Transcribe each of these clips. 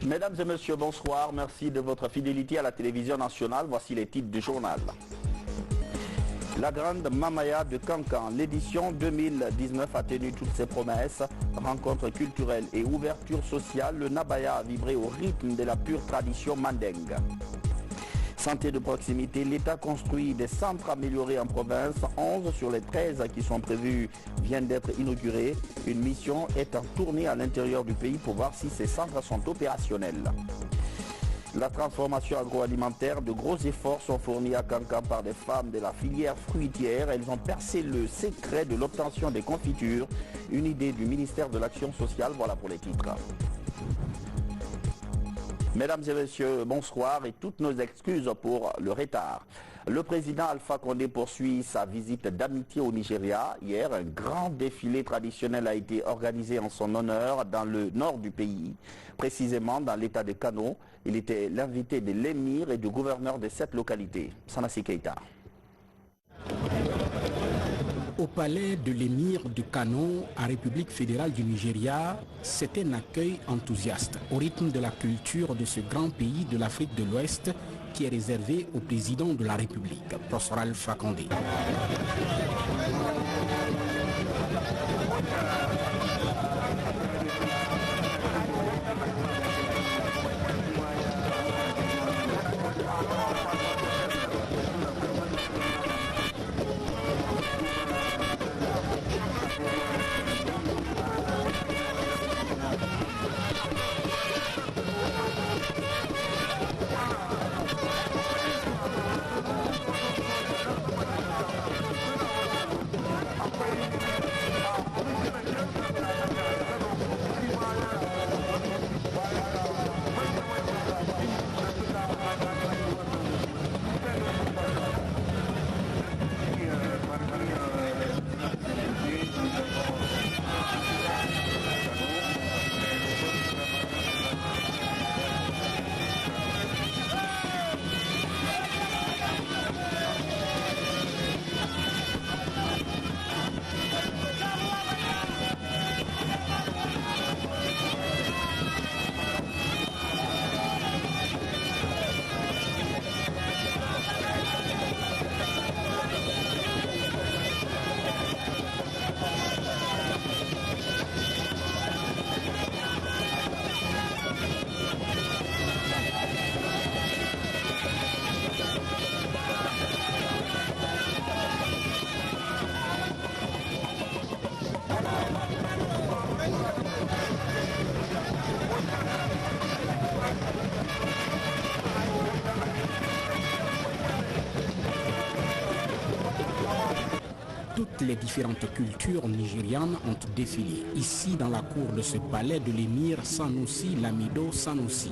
Mesdames et messieurs, bonsoir. Merci de votre fidélité à la télévision nationale. Voici les titres du journal. La grande Mamaya de Kankan, l'édition 2019 a tenu toutes ses promesses. Rencontres culturelles et ouverture sociale, le Nabaya a vibré au rythme de la pure tradition mandingue. Santé de proximité, l'État construit des centres améliorés en province. 11 sur les 13 qui sont prévus viennent d'être inaugurés. Une mission est en tournée à l'intérieur du pays pour voir si ces centres sont opérationnels. La transformation agroalimentaire, de gros efforts sont fournis à Kankan par des femmes de la filière fruitière. Elles ont percé le secret de l'obtention des confitures. Une idée du ministère de l'Action sociale, voilà pour les titres. Mesdames et messieurs, bonsoir et toutes nos excuses pour le retard. Le président Alpha Condé poursuit sa visite d'amitié au Nigeria. Hier, un grand défilé traditionnel a été organisé en son honneur dans le nord du pays, précisément dans l'état de Kano. Il était l'invité de l'émir et du gouverneur de cette localité, Sanassi Keita. Au palais de l'émir de Kano, à République fédérale du Nigeria, c'était un accueil enthousiaste au rythme de la culture de ce grand pays de l'Afrique de l'Ouest qui est réservé au président de la République, Professeur Alpha Condé. Toutes les différentes cultures nigérianes ont défilé ici dans la cour de ce palais de l'émir Sanusi Lamido Sanusi.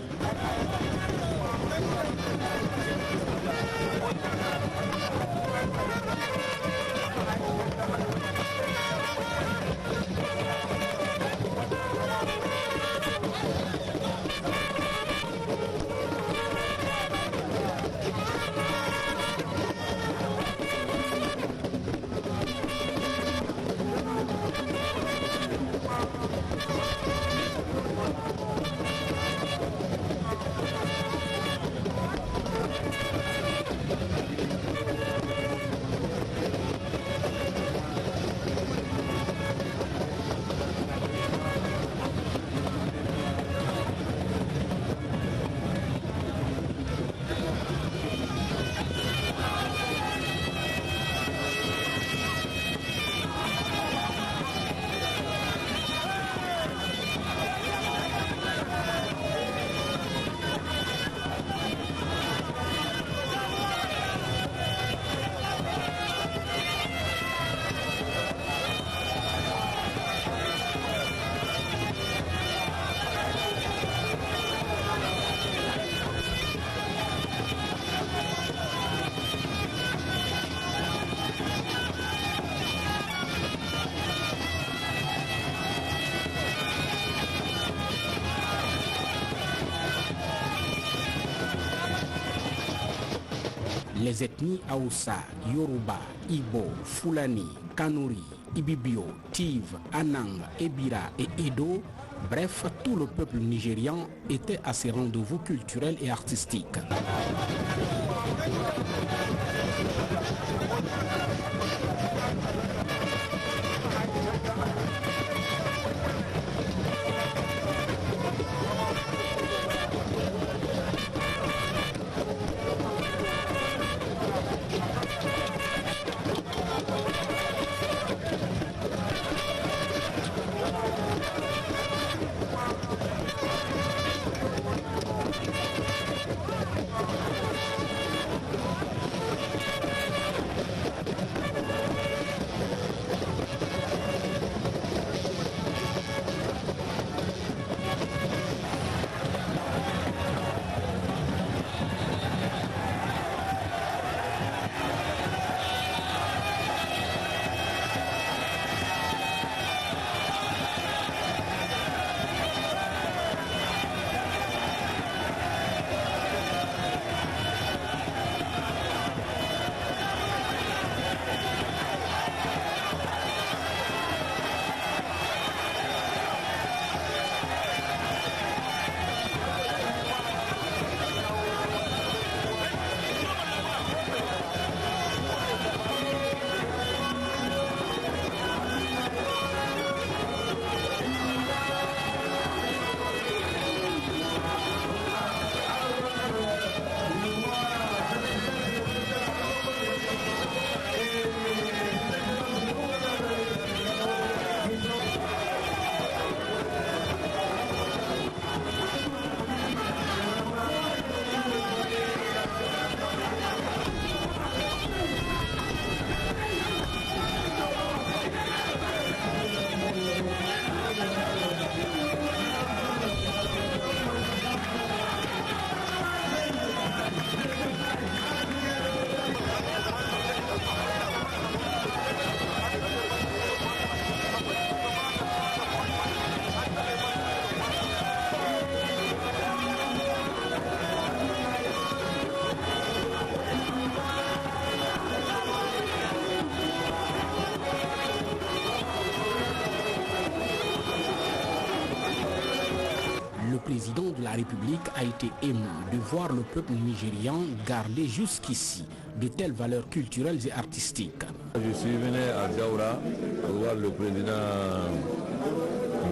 Les ethnies Aoussa, Yoruba, Ibo, Fulani, Kanuri, Ibibio, Tiv, Anang, Ebira et Edo, bref, tout le peuple nigérian était à ces rendez-vous culturels et artistiques. Le président de la République a été ému de voir le peuple nigérian garder jusqu'ici de telles valeurs culturelles et artistiques. Je suis venu à Daoura pour voir le président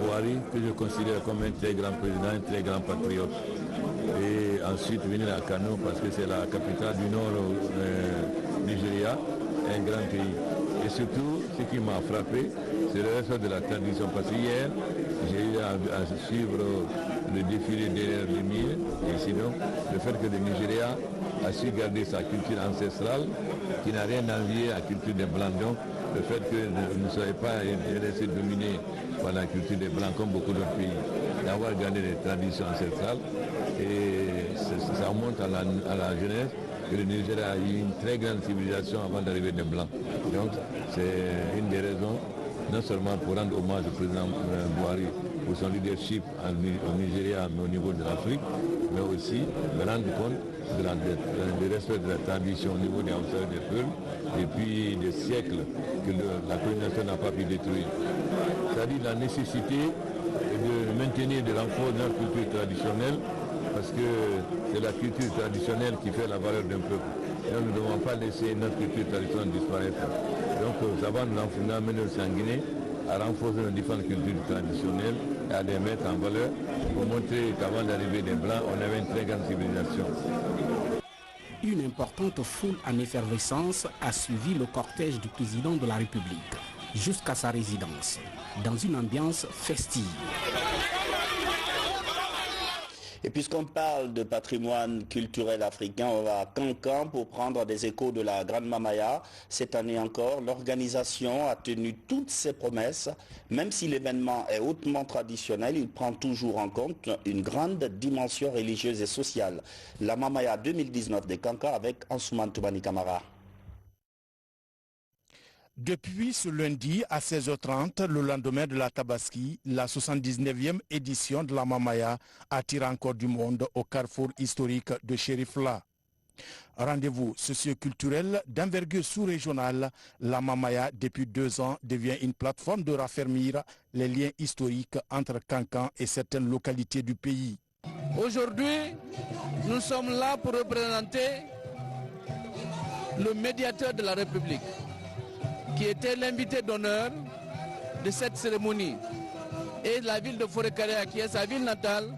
Buhari, que je considère comme un très grand président, un très grand patriote. Et ensuite venir à Kano parce que c'est la capitale du nord Nigeria, un grand pays. Et surtout, ce qui m'a frappé, c'est le respect de la tradition. Parce qu'hier, j'ai eu à suivre le défilé derrière les murs. Et sinon, le fait que le Nigeria a su garder sa culture ancestrale, qui n'a rien à envier à la culture des Blancs. Donc, le fait que ne soyez pas laissé dominer par la culture des Blancs, comme beaucoup d'autres pays, d'avoir gardé les traditions ancestrales. Et ça remonte à la jeunesse que le Nigeria a eu une très grande civilisation avant d'arriver des Blancs. Donc c'est une des raisons, non seulement pour rendre hommage au président Buhari pour son leadership au Nigeria, mais au niveau de l'Afrique, mais aussi me rendre compte du respect de la tradition au niveau des Hausa et des Peuls, et puis des siècles que la colonisation n'a pas pu détruire. C'est-à-dire la nécessité de maintenir de renfort de notre culture traditionnelle, parce que c'est la culture traditionnelle qui fait la valeur d'un peuple. Et nous ne devons pas laisser notre culture traditionnelle disparaître. Donc ça va nous amener aussi en Guinée à renforcer nos différentes cultures traditionnelles et à les mettre en valeur pour montrer qu'avant d'arriver des Blancs, on avait une très grande civilisation. Une importante foule en effervescence a suivi le cortège du président de la République jusqu'à sa résidence, dans une ambiance festive. Et puisqu'on parle de patrimoine culturel africain, on va à Cancan pour prendre des échos de la Grande Mamaya. Cette année encore, l'organisation a tenu toutes ses promesses. Même si l'événement est hautement traditionnel, il prend toujours en compte une grande dimension religieuse et sociale. La Mamaya 2019 de Cancan avec Ansoumane Toubani Kamara. Depuis ce lundi à 16h30, le lendemain de la Tabaski, la 79e édition de la Mamaya attire encore du monde au carrefour historique de Chérifla. Rendez-vous socio-culturel d'envergure sous-régionale, la Mamaya depuis 2 ans devient une plateforme de raffermir les liens historiques entre Kankan et certaines localités du pays. Aujourd'hui, nous sommes là pour représenter le médiateur de la République, qui était l'invité d'honneur de cette cérémonie, et la ville de Forécaria, qui est sa ville natale,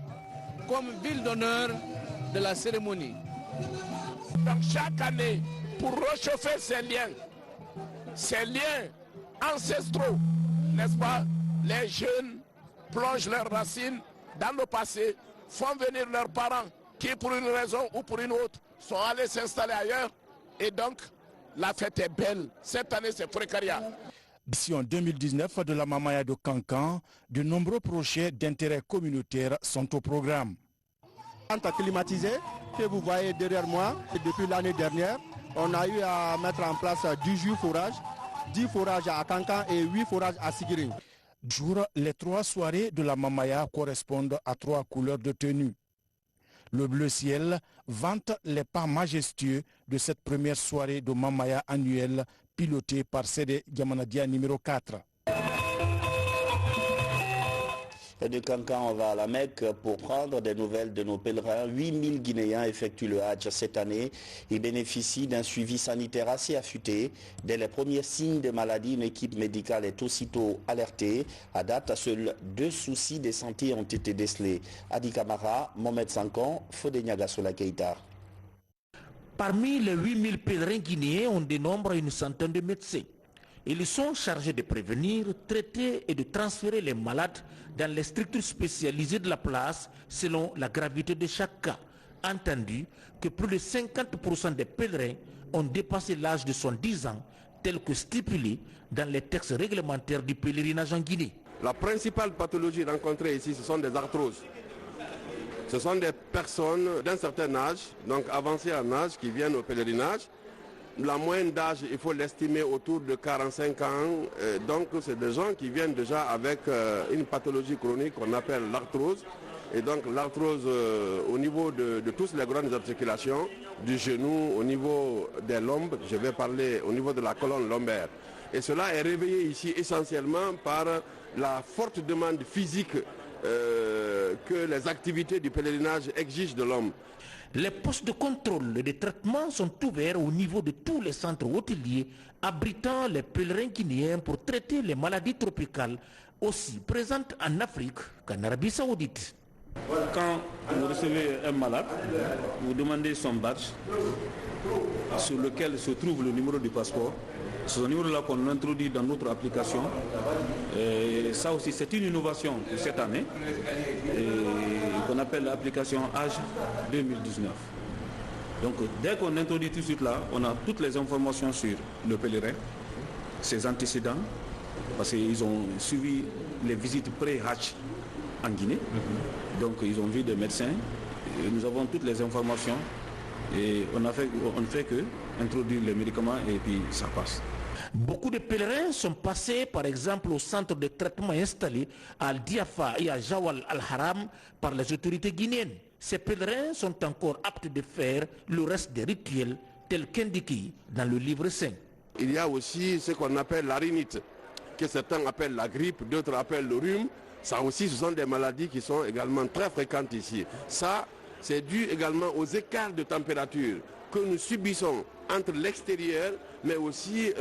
comme ville d'honneur de la cérémonie. Donc chaque année, pour réchauffer ces liens ancestraux, n'est-ce pas, les jeunes plongent leurs racines dans le passé, font venir leurs parents qui, pour une raison ou pour une autre, sont allés s'installer ailleurs. Et donc, la fête est belle. Cette année, c'est Forécaria. Édition 2019 de la Mamaya de Kankan, de nombreux projets d'intérêt communautaire sont au programme. Climatisé que vous voyez derrière moi, depuis l'année dernière, on a eu à mettre en place 18 forages, 10 forages à Kankan et 8 forages à Sigiri. Les 3 soirées de la Mamaya correspondent à 3 couleurs de tenue. Le bleu ciel vante les pas majestueux de cette première soirée de Mamaya annuelle pilotée par Sédé Diamanadia numéro 4. De Kankan, on va à la Mecque pour prendre des nouvelles de nos pèlerins. 8000 Guinéens effectuent le Hajj cette année. Ils bénéficient d'un suivi sanitaire assez affûté. Dès les premiers signes de maladie, une équipe médicale est aussitôt alertée. À date, seuls 2 soucis de santé ont été décelés. Adi Kamara, Mohamed Sankon, Fodé Niagasola Keita. Parmi les 8000 pèlerins guinéens, on dénombre une centaine de médecins. Ils sont chargés de prévenir, traiter et de transférer les malades dans les structures spécialisées de la place selon la gravité de chaque cas. Entendu que plus de 50% des pèlerins ont dépassé l'âge de 70 ans, tel que stipulé dans les textes réglementaires du pèlerinage en Guinée. La principale pathologie rencontrée ici, ce sont des arthroses. Ce sont des personnes d'un certain âge, donc avancées en âge, qui viennent au pèlerinage. La moyenne d'âge, il faut l'estimer autour de 45 ans. Donc c'est des gens qui viennent déjà avec une pathologie chronique qu'on appelle l'arthrose. Et donc l'arthrose au niveau de toutes les grandes articulations, du genou, au niveau des lombes, je vais parler au niveau de la colonne lombaire. Et cela est réveillé ici essentiellement par la forte demande physique que les activités du pèlerinage exigent de l'homme. Les postes de contrôle et de traitement sont ouverts au niveau de tous les centres hôteliers abritant les pèlerins guinéens pour traiter les maladies tropicales aussi présentes en Afrique qu'en Arabie Saoudite. Quand vous recevez un malade, vous demandez son badge sur lequel se trouve le numéro du passeport. C'est ce numéro-là qu'on introduit dans notre application. Et ça aussi, c'est une innovation de cette année qu'on appelle l'application Âge 2019. Donc, dès qu'on introduit tout de suite là, on a toutes les informations sur le pèlerin, ses antécédents, parce qu'ils ont suivi les visites pré-Hajj en Guinée. Donc, ils ont vu des médecins. Et nous avons toutes les informations et on ne fait que introduire les médicaments et puis ça passe. Beaucoup de pèlerins sont passés par exemple au centre de traitement installé à Al-Diafa et à Jawal al-Haram par les autorités guinéennes. Ces pèlerins sont encore aptes de faire le reste des rituels tels qu'indiqués dans le livre saint. Il y a aussi ce qu'on appelle la rhinite, que certains appellent la grippe, d'autres appellent le rhume. Ça aussi, ce sont des maladies qui sont également très fréquentes ici. Ça, c'est dû également aux écarts de température que nous subissons entre l'extérieur, mais aussi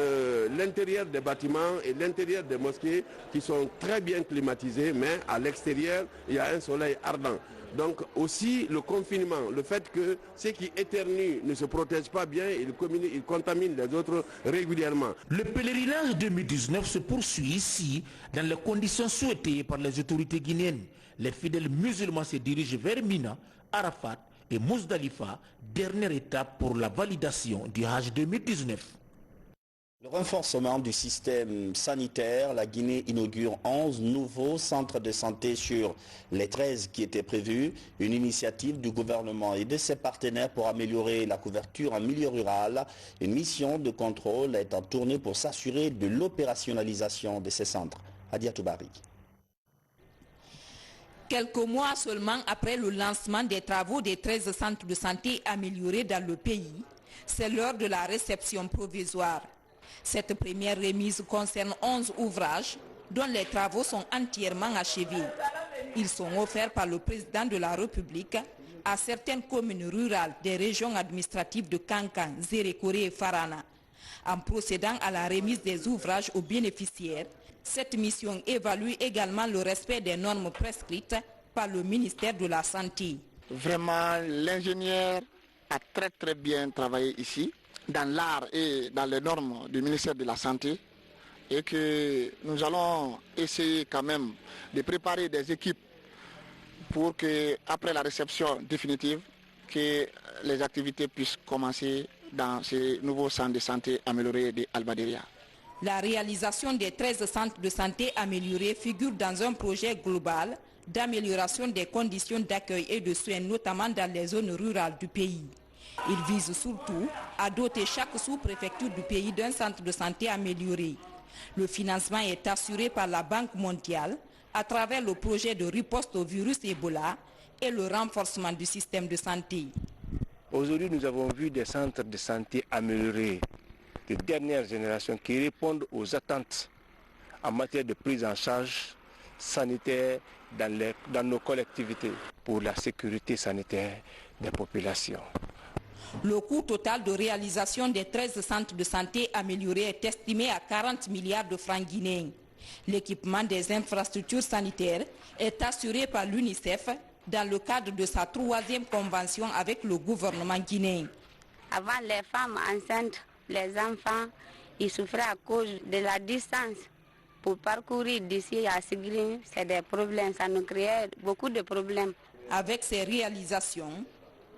l'intérieur des bâtiments et l'intérieur des mosquées qui sont très bien climatisés, mais à l'extérieur, il y a un soleil ardent. Donc aussi le confinement, le fait que ceux qui éternuent ne se protègent pas bien, ils contaminent les autres régulièrement. Le pèlerinage 2019 se poursuit ici dans les conditions souhaitées par les autorités guinéennes. Les fidèles musulmans se dirigent vers Mina, Arafat et Mousdalifa, dernière étape pour la validation du Hajj 2019. Le renforcement du système sanitaire, la Guinée inaugure 11 nouveaux centres de santé sur les 13 qui étaient prévus. Une initiative du gouvernement et de ses partenaires pour améliorer la couverture en milieu rural. Une mission de contrôle est en tournée pour s'assurer de l'opérationnalisation de ces centres. Adia Toubari. Quelques mois seulement après le lancement des travaux des 13 centres de santé améliorés dans le pays, c'est l'heure de la réception provisoire. Cette première remise concerne 11 ouvrages dont les travaux sont entièrement achevés. Ils sont offerts par le président de la République à certaines communes rurales des régions administratives de Kankan, Zérékoré et Farana. En procédant à la remise des ouvrages aux bénéficiaires, cette mission évalue également le respect des normes prescrites par le ministère de la Santé. Vraiment, l'ingénieur a très bien travaillé ici, dans l'art et dans les normes du ministère de la Santé, et que nous allons essayer quand même de préparer des équipes pour que, après la réception définitive, que les activités puissent commencer dans ces nouveaux centres de santé améliorés de Albaderia. La réalisation des 13 centres de santé améliorés figure dans un projet global d'amélioration des conditions d'accueil et de soins, notamment dans les zones rurales du pays. Il vise surtout à doter chaque sous-préfecture du pays d'un centre de santé amélioré. Le financement est assuré par la Banque mondiale à travers le projet de riposte au virus Ebola et le renforcement du système de santé. Aujourd'hui, nous avons vu des centres de santé améliorés de dernière génération qui répondent aux attentes en matière de prise en charge sanitaire dans nos collectivités pour la sécurité sanitaire des populations. Le coût total de réalisation des 13 centres de santé améliorés est estimé à 40 milliards de francs guinéens. L'équipement des infrastructures sanitaires est assuré par l'UNICEF dans le cadre de sa 3e convention avec le gouvernement guinéen. Avant, les femmes enceintes, les enfants, ils souffraient à cause de la distance. Pour parcourir d'ici à Sigrin, c'est des problèmes, ça nous créait beaucoup de problèmes. Avec ces réalisations,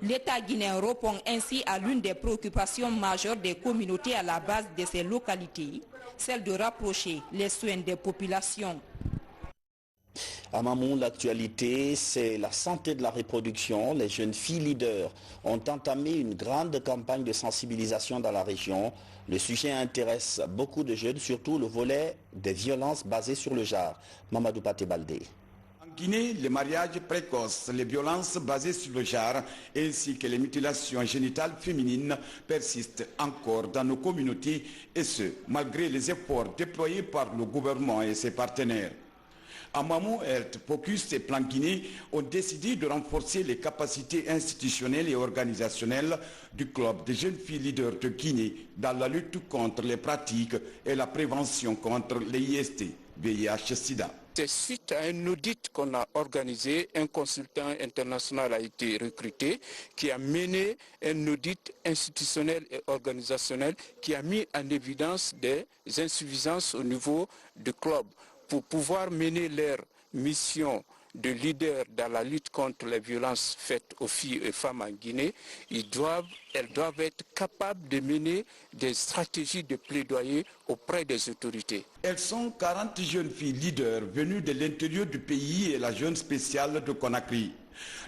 l'État guinéen répond ainsi à l'une des préoccupations majeures des communautés à la base de ces localités, celle de rapprocher les soins des populations. À Mamou, l'actualité, c'est la santé de la reproduction. Les jeunes filles leaders ont entamé une grande campagne de sensibilisation dans la région. Le sujet intéresse beaucoup de jeunes, surtout le volet des violences basées sur le genre. Mamadou Paté Baldé. En Guinée, les mariages précoces, les violences basées sur le genre ainsi que les mutilations génitales féminines persistent encore dans nos communautés et ce, malgré les efforts déployés par le gouvernement et ses partenaires. Amamou, Health, Focus et Plan Guinée ont décidé de renforcer les capacités institutionnelles et organisationnelles du club des jeunes filles leaders de Guinée dans la lutte contre les pratiques et la prévention contre les IST, VIH-Sida. C'est suite à un audit qu'on a organisé, un consultant international a été recruté qui a mené un audit institutionnel et organisationnel qui a mis en évidence des insuffisances au niveau du club. Pour pouvoir mener leur mission de leader dans la lutte contre les violences faites aux filles et femmes en Guinée, elles doivent être capables de mener des stratégies de plaidoyer auprès des autorités. Elles sont 40 jeunes filles leaders venues de l'intérieur du pays et la jeune spéciale de Conakry.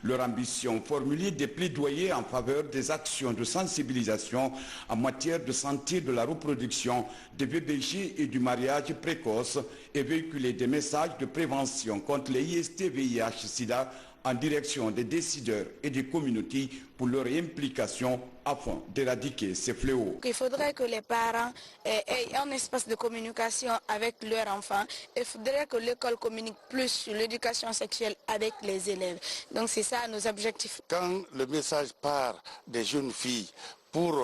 Leur ambition, formuler des plaidoyers en faveur des actions de sensibilisation en matière de santé de la reproduction, des VBG et du mariage précoce et véhiculer des messages de prévention contre les IST, VIH, SIDA en direction des décideurs et des communautés pour leur implication afin d'éradiquer ces fléaux. Il faudrait que les parents aient un espace de communication avec leurs enfants. Il faudrait que l'école communique plus sur l'éducation sexuelle avec les élèves. Donc c'est ça nos objectifs. Quand le message part des jeunes filles pour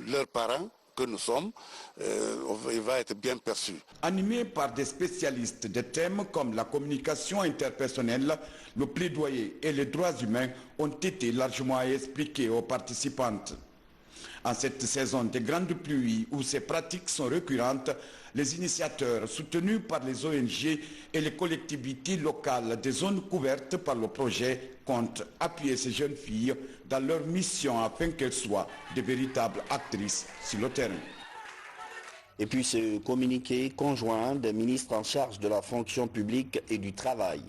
leurs parents, que nous sommes, il va être bien perçu. Animé par des spécialistes de thèmes comme la communication interpersonnelle, le plaidoyer et les droits humains ont été largement expliqués aux participantes. En cette saison de grandes pluies où ces pratiques sont récurrentes, les initiateurs soutenus par les ONG et les collectivités locales des zones couvertes par le projet comptent appuyer ces jeunes filles dans leur mission afin qu'elles soient de véritables actrices sur le terrain. Et puis ce communiqué conjoint des ministres en charge de la fonction publique et du travail.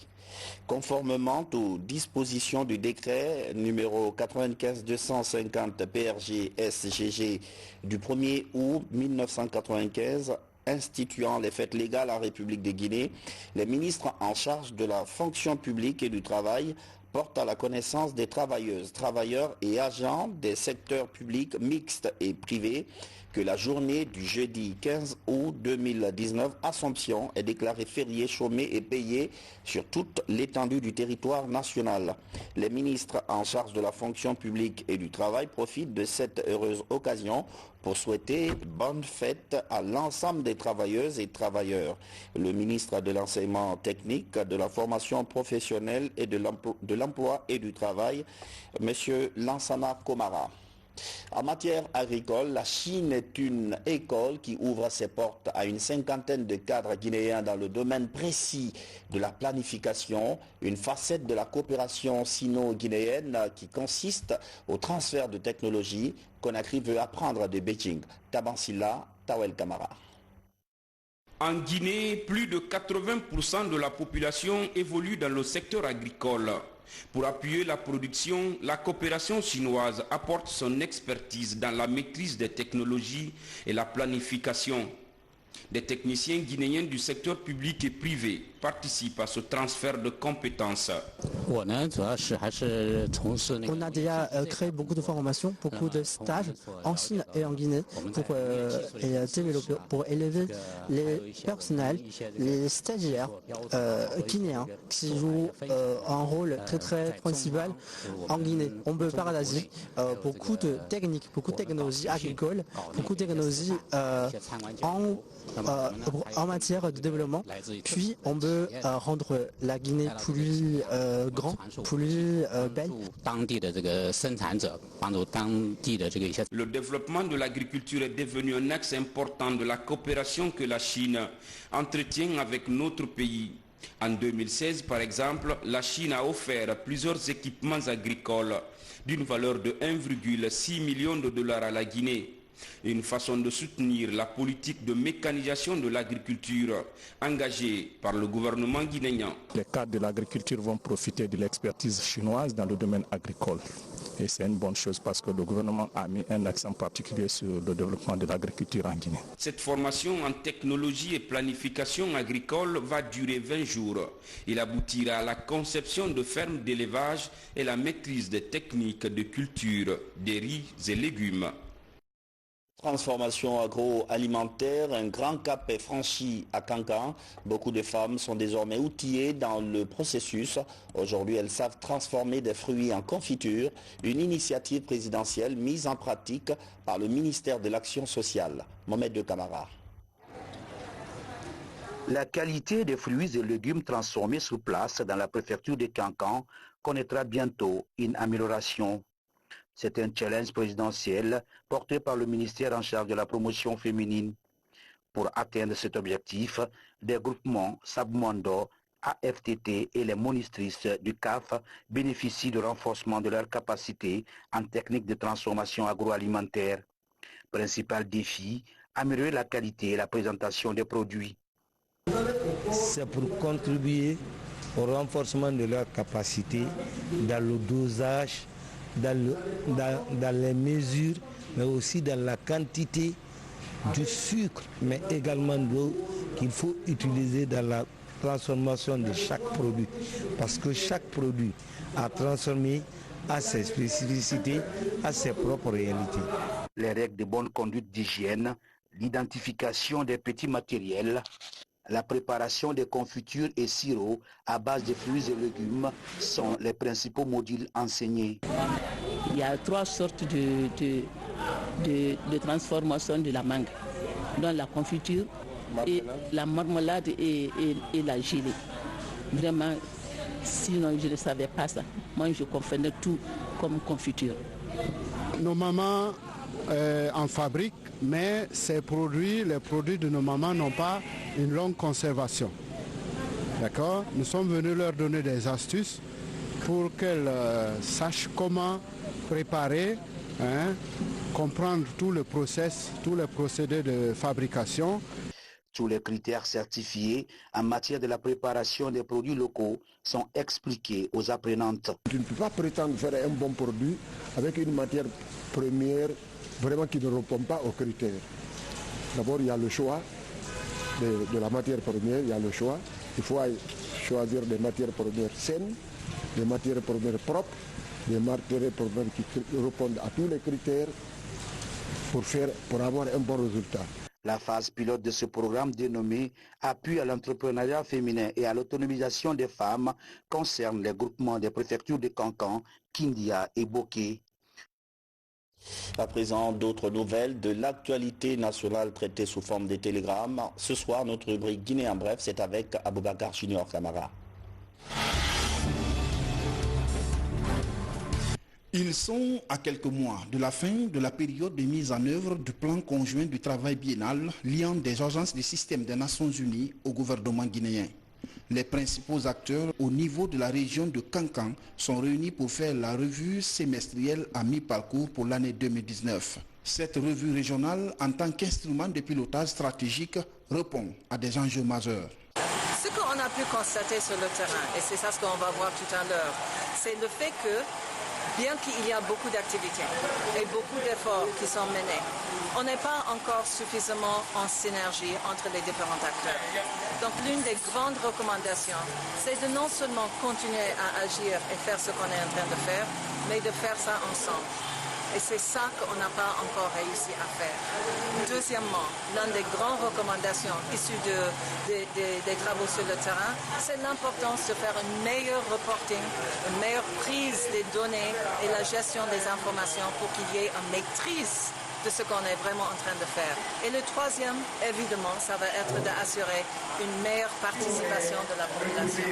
Conformément aux dispositions du décret numéro 95-250 PRG-SGG du 1er août 1995, instituant les fêtes légales en République de Guinée, les ministres en charge de la fonction publique et du travail portent à la connaissance des travailleuses, travailleurs et agents des secteurs publics mixtes et privés que la journée du jeudi 15 août 2019, Assomption, est déclarée férié, chômé et payé sur toute l'étendue du territoire national. Les ministres en charge de la fonction publique et du travail profitent de cette heureuse occasion pour souhaiter bonne fête à l'ensemble des travailleuses et travailleurs. Le ministre de l'enseignement technique, de la formation professionnelle et de l'emploi et du travail, M. Lansana Komara. En matière agricole, la Chine est une école qui ouvre ses portes à une cinquantaine de cadres guinéens dans le domaine précis de la planification, une facette de la coopération sino-guinéenne qui consiste au transfert de technologies. Conakry veut apprendre de Beijing. Tabansila, Tawel Kamara. En Guinée, plus de 80% de la population évolue dans le secteur agricole. Pour appuyer la production, la coopération chinoise apporte son expertise dans la maîtrise des technologies et la planification. Des techniciens guinéens du secteur public et privé participent à ce transfert de compétences. On a déjà créé beaucoup de formations, beaucoup de stages en Chine et en Guinée pour élever les personnels, les stagiaires guinéens qui jouent un rôle très principal en Guinée. On peut partager beaucoup de techniques, beaucoup de technologies agricoles, beaucoup de technologies en matière de développement, puis on peut rendre la Guinée plus grande, plus belle. Le développement de l'agriculture est devenu un axe important de la coopération que la Chine entretient avec notre pays. En 2016, par exemple, la Chine a offert plusieurs équipements agricoles d'une valeur de 1,6 million de dollars à la Guinée. Une façon de soutenir la politique de mécanisation de l'agriculture engagée par le gouvernement guinéen. Les cadres de l'agriculture vont profiter de l'expertise chinoise dans le domaine agricole. Et c'est une bonne chose parce que le gouvernement a mis un accent particulier sur le développement de l'agriculture en Guinée. Cette formation en technologie et planification agricole va durer 20 jours. Il aboutira à la conception de fermes d'élevage et la maîtrise des techniques de culture des riz et légumes. Transformation agroalimentaire, un grand cap est franchi à Kankan. Beaucoup de femmes sont désormais outillées dans le processus. Aujourd'hui, elles savent transformer des fruits en confiture, une initiative présidentielle mise en pratique par le ministère de l'Action sociale. Mohamed de Camara. La qualité des fruits et légumes transformés sur place dans la préfecture de Kankan connaîtra bientôt une amélioration. C'est un challenge présidentiel porté par le ministère en charge de la promotion féminine. Pour atteindre cet objectif, des groupements Sabmondo, AFTT et les monistrices du CAF bénéficient du renforcement de leurs capacités en technique de transformation agroalimentaire. Principal défi, améliorer la qualité et la présentation des produits. C'est pour contribuer au renforcement de leurs capacités dans le dosage, dans les mesures, mais aussi dans la quantité du sucre, mais également de l'eau qu'il faut utiliser dans la transformation de chaque produit. Parce que chaque produit à transformer a ses spécificités, a ses propres réalités. Les règles de bonne conduite d'hygiène, l'identification des petits matériels, la préparation des confitures et sirops à base de fruits et légumes sont les principaux modules enseignés. Il y a 3 sortes de transformation de la mangue, dans la confiture, et la marmelade et la gelée. Vraiment, sinon je ne savais pas ça. Moi je confondais tout comme confiture. Nos mamans en fabriquent, mais les produits de nos mamans n'ont pas une longue conservation. D'accord? Nous sommes venus leur donner des astuces pour qu'elles sachent comment préparer, comprendre tout le process, tous les procédés de fabrication. Tous les critères certifiés en matière de la préparation des produits locaux sont expliqués aux apprenantes. Tu ne peux pas prétendre faire un bon produit avec une matière première vraiment qui ne répond pas aux critères. D'abord, il y a le choix de la matière première, il y a le choix. Il faut choisir des matières premières saines, des matières premières propres, des matières premières qui répondent à tous les critères pour avoir un bon résultat. La phase pilote de ce programme dénommé Appui à l'entrepreneuriat féminin et à l'autonomisation des femmes concerne les groupements des préfectures de Kankan, Kindia et Boké. À présent, d'autres nouvelles de l'actualité nationale traitée sous forme de télégrammes. Ce soir, notre rubrique Guinée en bref, c'est avec Aboubakar Junior Camara. Ils sont à quelques mois de la fin de la période de mise en œuvre du plan conjoint du travail biennal liant des agences des systèmes des Nations Unies au gouvernement guinéen. Les principaux acteurs au niveau de la région de Kankan sont réunis pour faire la revue semestrielle à mi-parcours pour l'année 2019. Cette revue régionale, en tant qu'instrument de pilotage stratégique, répond à des enjeux majeurs. Ce qu'on a pu constater sur le terrain, et c'est ça ce qu'on va voir tout à l'heure, c'est le fait que bien qu'il y a beaucoup d'activités et beaucoup d'efforts qui sont menés, on n'est pas encore suffisamment en synergie entre les différents acteurs. Donc l'une des grandes recommandations, c'est de non seulement continuer à agir et faire ce qu'on est en train de faire, mais de faire ça ensemble. Et c'est ça qu'on n'a pas encore réussi à faire. Deuxièmement, l'une des grandes recommandations issues des travaux sur le terrain, c'est l'importance de faire un meilleur reporting, une meilleure prise des données et la gestion des informations pour qu'il y ait une maîtrise de ce qu'on est vraiment en train de faire. Et le troisième, évidemment, ça va être d'assurer une meilleure participation de la population.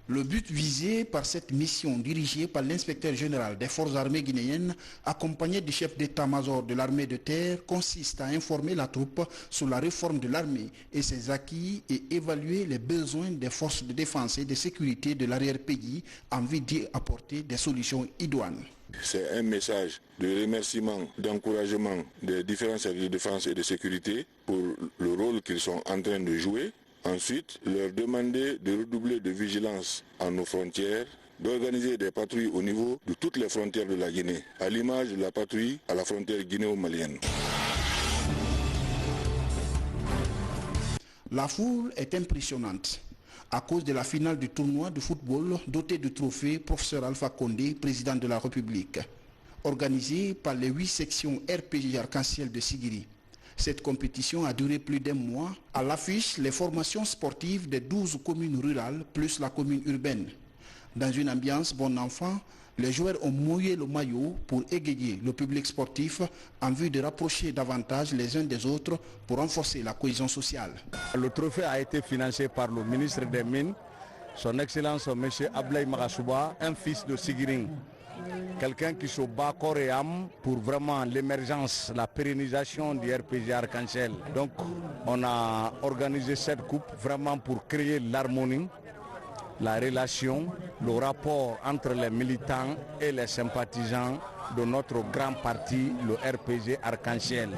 Le but visé par cette mission dirigée par l'inspecteur général des forces armées guinéennes, accompagné du chef d'état-major de l'armée de terre, consiste à informer la troupe sur la réforme de l'armée et ses acquis et évaluer les besoins des forces de défense et de sécurité de l'arrière-pays en vue d'y apporter des solutions idoines. C'est un message de remerciement, d'encouragement des différents services de défense et de sécurité pour le rôle qu'ils sont en train de jouer. Ensuite, leur demander de redoubler de vigilance à nos frontières, d'organiser des patrouilles au niveau de toutes les frontières de la Guinée, à l'image de la patrouille à la frontière guinéo-malienne. La foule est impressionnante à cause de la finale du tournoi de football doté du trophée Professeur Alpha Condé, président de la République, organisé par les 8 sections RPG Arc-en-Ciel de Sigiri. Cette compétition a duré plus d'un mois. À l'affiche, les formations sportives des 12 communes rurales plus la commune urbaine. Dans une ambiance bon enfant, les joueurs ont mouillé le maillot pour égayer le public sportif en vue de rapprocher davantage les uns des autres pour renforcer la cohésion sociale. Le trophée a été financé par le ministre des Mines, son Excellence M. Ablaye Marasouba, un fils de Sigiring. Quelqu'un qui se bat corps et âme pour vraiment l'émergence, la pérennisation du RPG Arc-en-Ciel. Donc on a organisé cette coupe vraiment pour créer l'harmonie, la relation, le rapport entre les militants et les sympathisants de notre grand parti, le RPG Arc-en-Ciel.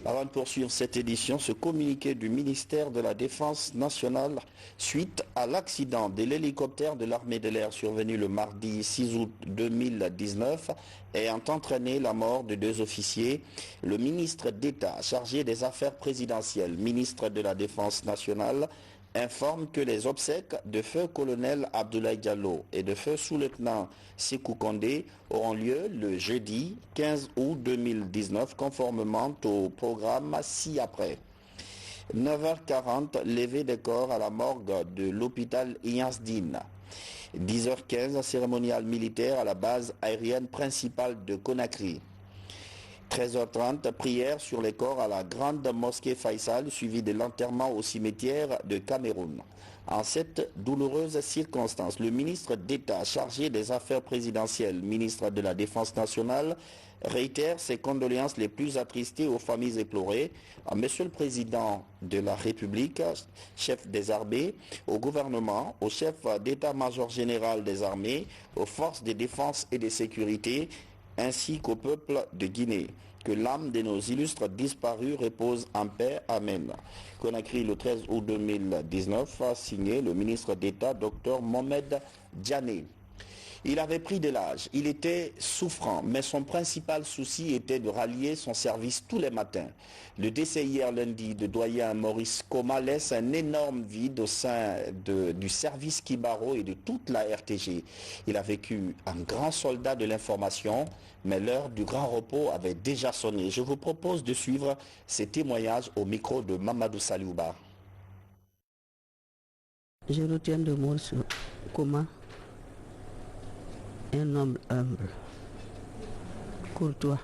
Avant de poursuivre cette édition, ce communiqué du ministère de la Défense nationale suite à l'accident de l'hélicoptère de l'armée de l'air survenu le mardi 6 août 2019 ayant entraîné la mort de 2 officiers. Le ministre d'État chargé des affaires présidentielles, ministre de la Défense nationale, informe que les obsèques de feu colonel Abdoulaye Diallo et de feu sous-lieutenant Sékou Condé auront lieu le jeudi 15 août 2019 conformément au programme ci-après. 9h40, levée des corps à la morgue de l'hôpital Iyansdine. 10h15, cérémonial militaire à la base aérienne principale de Conakry. 13h30, prière sur les corps à la grande mosquée Faisal, suivie de l'enterrement au cimetière de Cameroun. En cette douloureuse circonstance, le ministre d'État chargé des affaires présidentielles, ministre de la Défense nationale, réitère ses condoléances les plus attristées aux familles éplorées, à Monsieur le Président de la République, chef des armées, au gouvernement, au chef d'état-major général des armées, aux forces de défense et de sécurité, ainsi qu'au peuple de Guinée. Que l'âme de nos illustres disparus repose en paix. Amen. Conakry, le 13 août 2019, a signé le ministre d'État, Dr Mohamed Diané. Il avait pris de l'âge, il était souffrant, mais son principal souci était de rallier son service tous les matins. Le décès hier lundi de doyen Maurice Koma laisse un énorme vide au sein du service Kibaro et de toute la RTG. Il a vécu un grand soldat de l'information, mais l'heure du grand repos avait déjà sonné. Je vous propose de suivre ces témoignages au micro de Mamadou Saliouba. Je retiens de Maurice Koma un homme humble, courtois,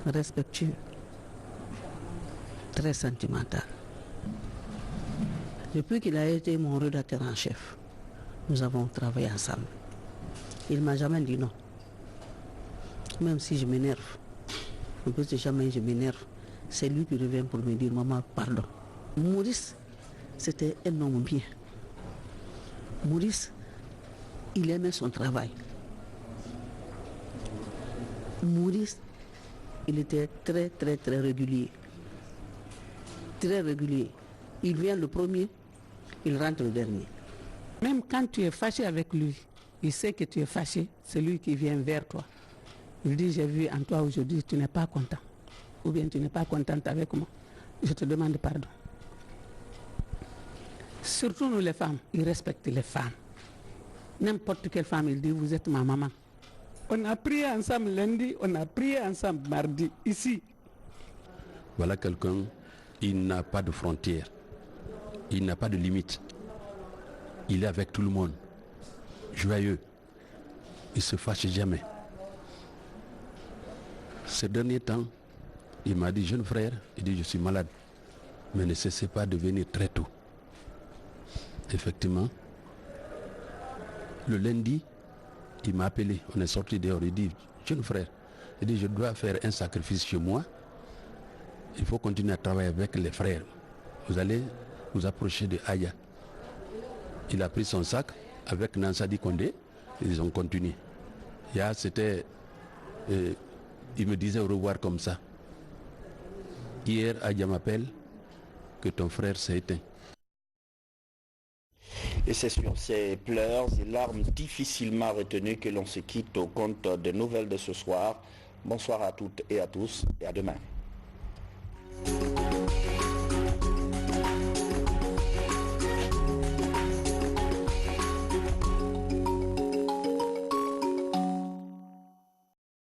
respectueux, très sentimental. Depuis qu'il a été mon rédacteur en chef, nous avons travaillé ensemble. Il ne m'a jamais dit non. Même si je m'énerve, un peu jamais je m'énerve, c'est lui qui revient pour me dire « Maman, pardon ». Maurice, c'était un homme bien. Maurice, il aimait son travail. Maurice, il était très régulier. Très régulier. Il vient le premier, il rentre le dernier. Même quand tu es fâché avec lui, il sait que tu es fâché, c'est lui qui vient vers toi. Il dit, j'ai vu en toi aujourd'hui, tu n'es pas content. Ou bien tu n'es pas contente avec moi. Je te demande pardon. Surtout nous les femmes, il respecte les femmes. N'importe quelle femme, il dit, vous êtes ma maman. On a prié ensemble lundi, on a prié ensemble mardi, ici. Voilà quelqu'un, il n'a pas de frontières, il n'a pas de limites. Il est avec tout le monde, joyeux. Il ne se fâche jamais. Ces derniers temps, il m'a dit, jeune frère, il dit, je suis malade, mais ne cessez pas de venir très tôt. Effectivement, le lundi, il m'a appelé, on est sorti dehors, il dit, jeune frère, il dit, je dois faire un sacrifice chez moi, il faut continuer à travailler avec les frères. Vous allez vous approcher de Aya. Il a pris son sac avec Nansadi Kondé, ils ont continué. C'était, il me disait au revoir comme ça. Hier, Aya m'appelle que ton frère s'est éteint. Et c'est sur ces pleurs et larmes difficilement retenues que l'on se quitte au compte des nouvelles de ce soir. Bonsoir à toutes et à tous et à demain.